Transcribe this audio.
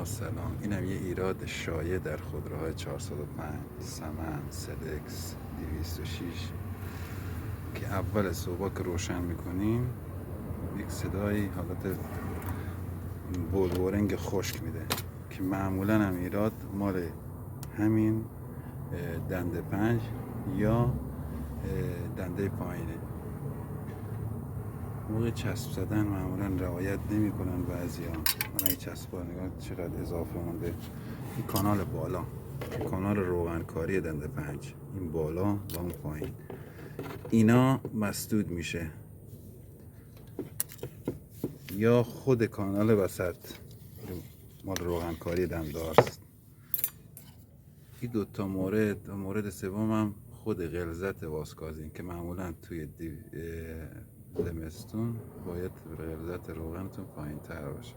سلام. اینم یه ایراد شایع در خودروهای 405 سمن سلکس 206 که اول صبح که روشن میکنیم یک صدای حالت بلورنگ خشک میده که معمولا هم ایراد مال همین دنده 5 یا دنده پایینه. موقع چسب زدن معمولا رعایت نمی کنن بعضی ها. من این چسب ها نگاه چقدر اضافه مونده. این کانال بالا، کانال روغنکاری دنده 5، این بالا و اون پایین، اینا مسدود میشه یا خود کانال وسط مال روغنکاری دندارست. این دوتا مورد سوم هم خود غلظت واسکازین که معمولا توی زمستون باید غلظت روغنتون پایین تر باشه.